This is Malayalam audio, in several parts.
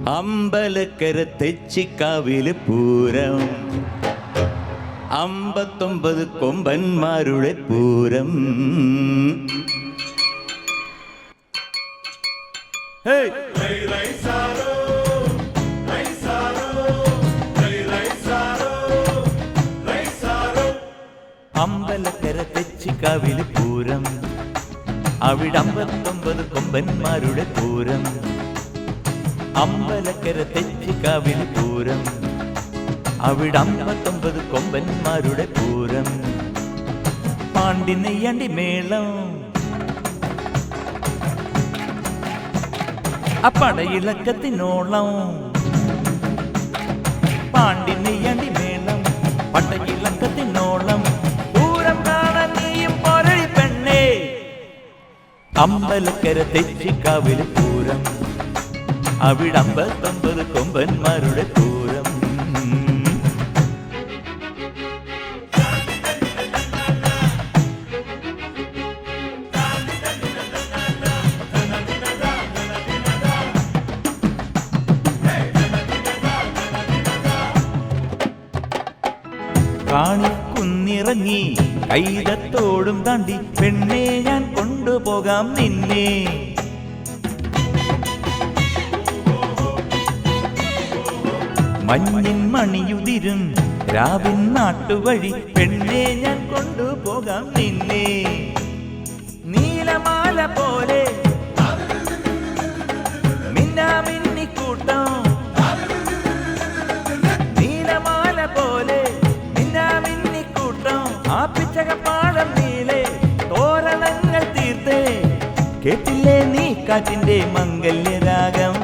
അമ്പലക്കര തെച്ചിക്കാവില് പൂരം, 59 കൊമ്പന്മാരുടെ പൂരം. അമ്പലക്കര തെച്ചിക്കാവില് പൂരം, അവിടെ 59 കൊമ്പന്മാരുടെ പൂരം. അമ്പലക്കര തെച്ചിക്കാവില് പൂരം, അവിടെ 59 കൊമ്പന്മാരുടെ പൂരം. പാണ്ടി നെയ്യാണ്ടി മേളം, പടയിളക്കത്തിനോളം. പാണ്ടി നെയ്യാണ്ടി മേളം, പടയിളക്കത്തിനോളം. പൂരം കാണാൻ നീയും പോരടി പെണ്ണേ. അമ്പലക്കര തെച്ചിക്കാവില് പൂരം, അവിടെ 59 കൊമ്പന്മാരുടെ പൂരം. കാണിക്കുന്നിറങ്ങി കൈതത്തോടും താണ്ടി പെണ്ണെ ഞാൻ കൊണ്ടുപോകാം നിന്നെ. മഞ്ഞിൻ മണിയുതിരും രാവിൻ നാട്ടുവഴി പെണ്ണെ ഞാൻ കൊണ്ടുപോകാം നിന്നെ. നീലമാല പോലെ മിന്നാമിന്നിക്കൂട്ടം, നീലമാല പോലെ മിന്നാമിന്നിക്കൂട്ടം. ആ പിച്ചകപ്പാടം നീളെ തോരണങ്ങൾ തീർത്തേ, കേട്ടില്ലേ നീ കാറ്റിന്റെ മംഗല്യരാഗം.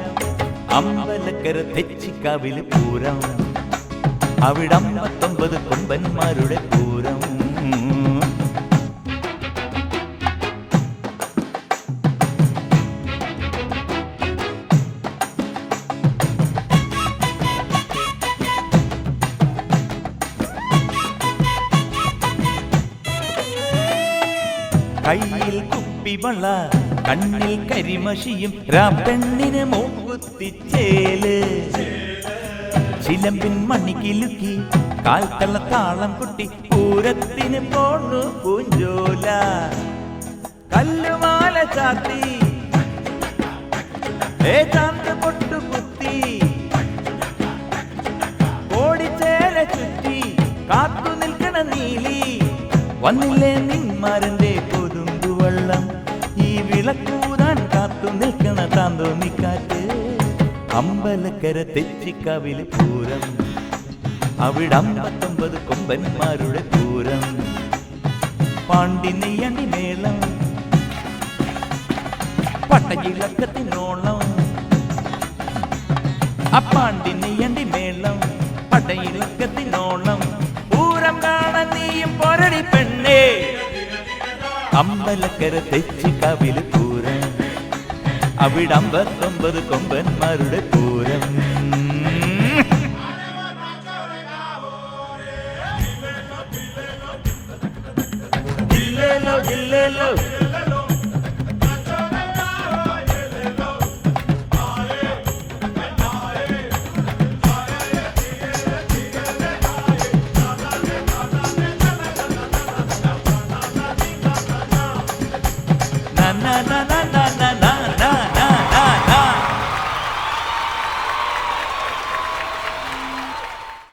അമ്പലക്കര തെച്ചിക്കാവില് പൂരം, അവിടെ 59 കൊമ്പന്മാരുടെ പൂരം. കയ്യിൽ കുപ്പിവള, കണ്ണിൽ കരിമഷിയും, രാപ്പെണ്ണിന് മൂക്കുത്തിച്ചേല്. ചിലമ്പിൻ മണിക്കിലുക്കി കാൽത്തള താളം കുട്ടി, പൂരത്തിന് പോണു പൂഞ്ചോല. കല്ലുമാല ചാത്തി ചാന്ത് പൊട്ടു കുത്തി, ഓടിച്ചേല ചുറ്റി കാത്തു നിൽക്കണ നീലി. വന്നില്ലേ നിന്മാരന്റെ കൊതുമ്പുവെള്ളം, ഈ വിളക്കൂതാൻ കാത്തു നിൽക്കണ താന്തോന്നിക്കാറ്റ്. അമ്പലക്കര തെച്ചിക്കാവില് പൂരം, അവിടെ 59 കൊമ്പന്മാരുടെ പൂരം. പാണ്ടി നെയ്യാണ്ടി മേളം, പടയിളക്കത്തിനോളം. പാണ്ടി നെയ്യാണ്ടി മേളം, പടയിളക്കത്തിനോളം. പൂരം കാണാൻ നീയും പോരടി പെണ്ണേ. അമ്പലക്കര തെച്ചിക്കാവില് പൂരം, അവിടെ 59 കൊമ്പന്മാരുടെ പൂരം. ജില്ലേലോ ജില്ലേലോ